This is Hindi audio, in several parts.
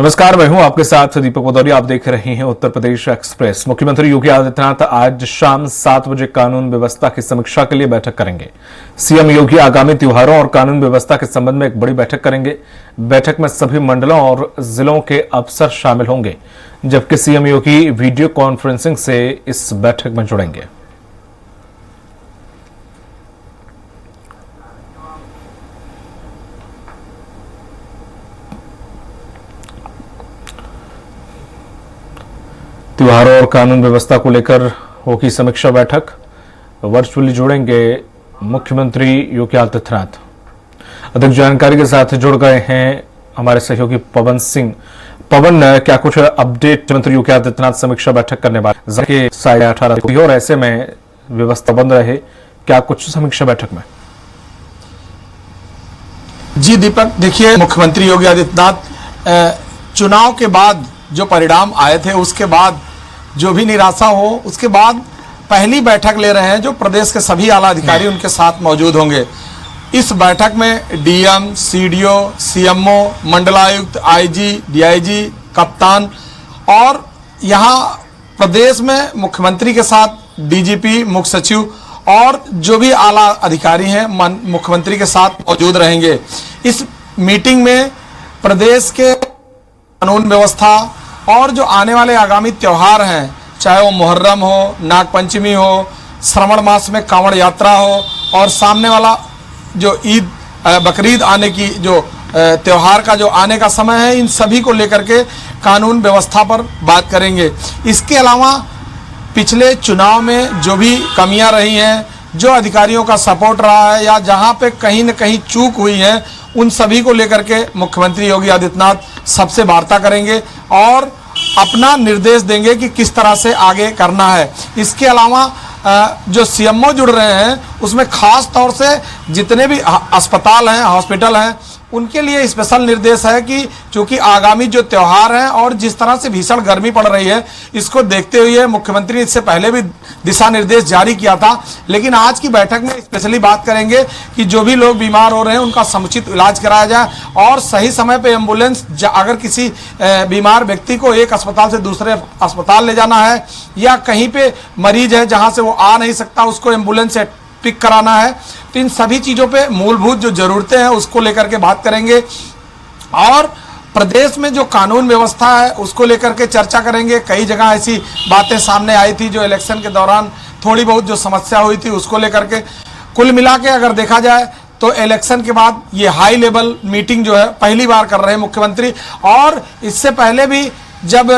नमस्कार, मैं हूं आपके साथ दीपक भदौरिया। आप देख रहे हैं उत्तर प्रदेश एक्सप्रेस। मुख्यमंत्री योगी आदित्यनाथ आज शाम 7 बजे कानून व्यवस्था की समीक्षा के लिए बैठक करेंगे। सीएम योगी आगामी त्योहारों और कानून व्यवस्था के संबंध में एक बड़ी बैठक करेंगे। बैठक में सभी मंडलों और जिलों के अफसर शामिल होंगे, जबकि सीएम योगी वीडियो कॉन्फ्रेंसिंग से इस बैठक में जुड़ेंगे। त्योहारों और कानून व्यवस्था को लेकर होगी समीक्षा बैठक। वर्चुअली जुड़ेंगे मुख्यमंत्री योगी आदित्यनाथ। अधिक जानकारी के साथ जुड़ गए हैं हमारे सहयोगी पवन सिंह। पवन, क्या कुछ अपडेट? मंत्री योगी आदित्यनाथ समीक्षा बैठक करने वाले के 18:30 और ऐसे में व्यवस्था बंद रहे, क्या कुछ समीक्षा बैठक में? जी दीपक, देखिए, मुख्यमंत्री योगी आदित्यनाथ चुनाव के बाद जो परिणाम आए थे उसके बाद जो भी निराशा हो, उसके बाद पहली बैठक ले रहे हैं जो प्रदेश के सभी आला अधिकारी उनके साथ मौजूद होंगे। इस बैठक में डीएम, सीडीओ, सीएमओ, मंडलायुक्त, आईजी, डीआईजी, कप्तान और यहाँ प्रदेश में मुख्यमंत्री के साथ डीजीपी, मुख्य सचिव और जो भी आला अधिकारी हैं मुख्यमंत्री के साथ मौजूद रहेंगे। इस मीटिंग में प्रदेश के कानून व्यवस्था और जो आने वाले आगामी त्यौहार हैं, चाहे वो मुहर्रम हो, नागपंचमी हो, श्रावण मास में कांवड़ यात्रा हो और सामने वाला जो ईद बकरीद आने की जो त्यौहार का जो आने का समय है, इन सभी को लेकर के कानून व्यवस्था पर बात करेंगे। इसके अलावा पिछले चुनाव में जो भी कमियां रही हैं, जो अधिकारियों का सपोर्ट रहा है या जहां पे कहीं न कहीं चूक हुई है, उन सभी को लेकर के मुख्यमंत्री योगी आदित्यनाथ सबसे वार्ता करेंगे और अपना निर्देश देंगे कि किस तरह से आगे करना है। इसके अलावा जो सीएमओ जुड़ रहे हैं उसमें खास तौर से जितने भी अस्पताल हैं, हॉस्पिटल हैं, उनके लिए स्पेशल निर्देश है कि चूंकि आगामी जो त्यौहार हैं और जिस तरह से भीषण गर्मी पड़ रही है, इसको देखते हुए मुख्यमंत्री ने इससे पहले भी दिशा निर्देश जारी किया था। लेकिन आज की बैठक में स्पेशली बात करेंगे कि जो भी लोग बीमार हो रहे हैं उनका समुचित इलाज कराया जाए और सही समय पे एम्बुलेंस, अगर किसी बीमार व्यक्ति को एक अस्पताल से दूसरे अस्पताल ले जाना है या कहीं पे मरीज है जहाँ से वो आ नहीं सकता, उसको एम्बुलेंस से पिक कराना है, तो इन सभी चीज़ों पे मूलभूत जो ज़रूरतें हैं उसको लेकर के बात करेंगे और प्रदेश में जो कानून व्यवस्था है उसको लेकर के चर्चा करेंगे। कई जगह ऐसी बातें सामने आई थी जो इलेक्शन के दौरान थोड़ी बहुत जो समस्या हुई थी उसको लेकर के। कुल मिला के अगर देखा जाए तो इलेक्शन के बाद ये हाई लेवल मीटिंग जो है पहली बार कर रहे हैं मुख्यमंत्री, और इससे पहले भी जब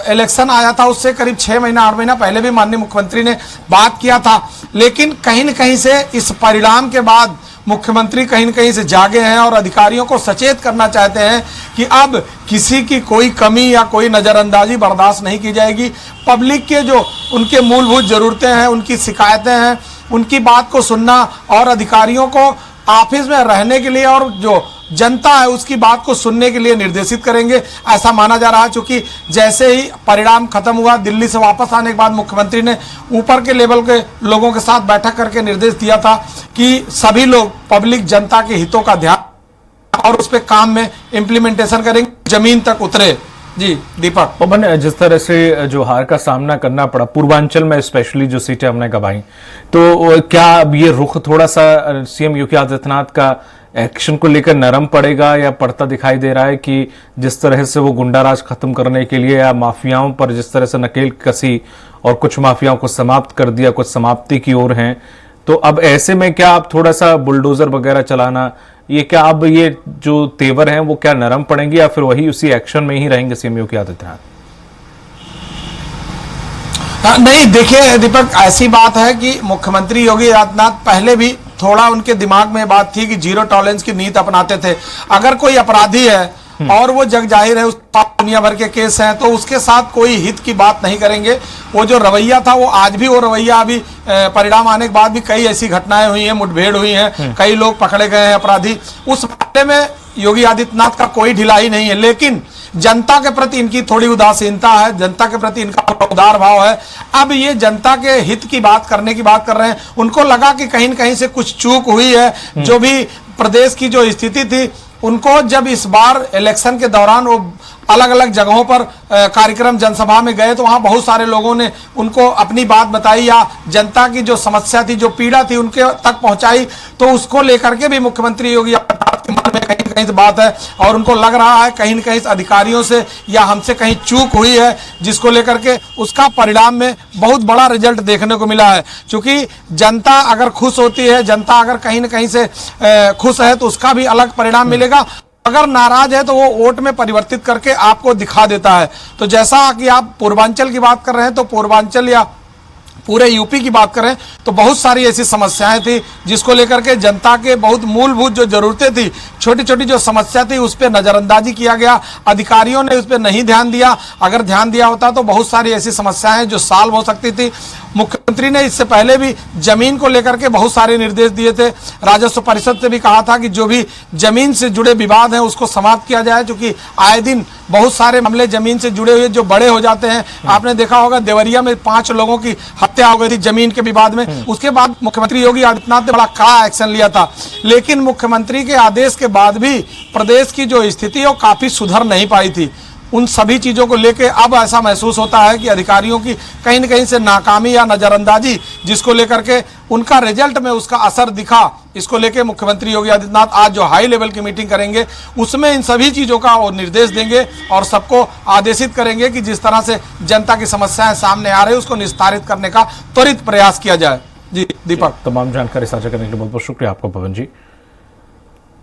इलेक्शन आया था उससे करीब 6 महीना 8 महीना पहले भी माननीय मुख्यमंत्री ने बात किया था। लेकिन कहीं न कहीं से इस परिणाम के बाद मुख्यमंत्री कहीं न कहीं से जागे हैं और अधिकारियों को सचेत करना चाहते हैं कि अब किसी की कोई कमी या कोई नज़रअंदाजी बर्दाश्त नहीं की जाएगी। पब्लिक के जो उनके मूलभूत ज़रूरतें हैं, उनकी शिकायतें हैं, उनकी बात को सुनना और अधिकारियों को ऑफिस में रहने के लिए और जो जनता है उसकी बात को सुनने के लिए निर्देशित करेंगे, ऐसा माना जा रहा है। क्योंकि जैसे ही परिणाम खत्म हुआ, दिल्ली से वापस आने के बाद मुख्यमंत्री ने ऊपर के लेवल के लोगों के साथ बैठक करके निर्देश दिया था कि सभी लोग पब्लिक जनता के हितों का ध्यान और उस पर काम में इम्प्लीमेंटेशन करेंगे, जमीन तक उतरे। जी दीपक। पवन, जिस तरह से जो हार का सामना करना पड़ा पूर्वांचल में, स्पेशली जो सीटें हमने गंवाई, तो क्या अब ये रुख थोड़ा सा सीएम योगी आदित्यनाथ का एक्शन को लेकर नरम पड़ेगा या पड़ता दिखाई दे रहा है कि जिस तरह से वो गुंडाराज खत्म करने के लिए या माफियाओं पर जिस तरह से नकेल कसी और कुछ माफियाओं को समाप्त कर दिया, कुछ समाप्ति की ओर हैं, तो अब ऐसे में क्या आप थोड़ा सा बुलडोजर वगैरह चलाना, ये क्या अब ये जो तेवर हैं वो क्या नरम पड़ेंगे या फिर वही उसी एक्शन में ही रहेंगे सीएम योगी आदित्यनाथ? नहीं, देखिए दीपक, ऐसी बात है कि मुख्यमंत्री योगी आदित्यनाथ पहले भी थोड़ा उनके दिमाग में बात थी कि जीरो टॉलरेंस की नीति अपनाते थे। अगर कोई अपराधी है और वो जग जाहिर है, उस दुनिया भर के केस हैं, तो उसके साथ कोई हित की बात नहीं करेंगे। वो जो रवैया था वो आज भी वो रवैया, अभी परिणाम आने के बाद भी कई ऐसी घटनाएं हुई हैं, मुठभेड़ हुई हैं, कई लोग पकड़े गए हैं अपराधी। उस मामले में योगी आदित्यनाथ का कोई ढिलाई नहीं है, लेकिन जनता के प्रति इनकी थोड़ी उदासीनता है, जनता के प्रति इनका उदार भाव है। अब ये जनता के हित की बात करने की बात कर रहे हैं। उनको लगा कि कहीं न कहीं से कुछ चूक हुई है, जो भी प्रदेश की जो स्थिति थी उनको जब इस बार इलेक्शन के दौरान वो अलग अलग जगहों पर कार्यक्रम जनसभा में गए तो वहां बहुत सारे लोगों ने उनको अपनी बात बताई या जनता की जो समस्या थी, जो पीड़ा थी, उनके तक पहुंचाई। तो उसको लेकर के भी मुख्यमंत्री योगी आदित्यनाथ के मन में कहीं न कहीं से बात है और उनको लग रहा है कहीं न कहीं अधिकारियों से या हमसे कहीं चूक हुई है, जिसको लेकर के उसका परिणाम में बहुत बड़ा रिजल्ट देखने को मिला है। क्योंकि जनता अगर खुश होती है, जनता अगर कहीं न कहीं से खुश है तो उसका भी अलग परिणाम मिलेगा। अगर नाराज है तो वो वोट में परिवर्तित करके आपको दिखा देता है। तो जैसा कि आप पूर्वांचल की बात कर रहे हैं, तो पूर्वांचल या पूरे यूपी की बात करें तो बहुत सारी ऐसी समस्याएं थी जिसको लेकर के जनता के बहुत मूलभूत जो जरूरतें थी, छोटी छोटी जो समस्या थी, उस पर नजरअंदाजी किया गया। अधिकारियों ने उस पर नहीं ध्यान दिया। अगर ध्यान दिया होता तो बहुत सारी ऐसी समस्याएं जो सॉल्व हो सकती थी। मुख्यमंत्री ने इससे पहले भी जमीन को लेकर के बहुत सारे निर्देश दिए थे। राजस्व परिषद से भी कहा था कि जो भी जमीन से जुड़े विवाद हैं उसको समाप्त किया जाए, क्योंकि आए दिन बहुत सारे मामले जमीन से जुड़े हुए जो बड़े हो जाते हैं। आपने देखा होगा देवरिया में 5 लोगों की हत्या हो गई थी जमीन के विवाद में। उसके बाद मुख्यमंत्री योगी आदित्यनाथ ने बड़ा कड़ा एक्शन लिया था, लेकिन मुख्यमंत्री के आदेश के बाद भी प्रदेश की जो स्थिति है वो काफी सुधर नहीं पाई थी। उन सभी चीजों को लेके अब ऐसा महसूस होता है कि अधिकारियों की कहीं न कहीं से नाकामी या नजरअंदाजी, जिसको लेकर के उनका रिजल्ट में उसका असर दिखा। इसको लेके मुख्यमंत्री योगी आदित्यनाथ आज जो हाई लेवल की मीटिंग करेंगे उसमें इन सभी चीजों का वो निर्देश देंगे और सबको आदेशित करेंगे कि जिस तरह से जनता की समस्याएं सामने आ रही है उसको निस्तारित करने का त्वरित प्रयास किया जाए। जी दीपक, तमाम जानकारी साझा करने के लिए बहुत बहुत शुक्रिया आपका पवन जी।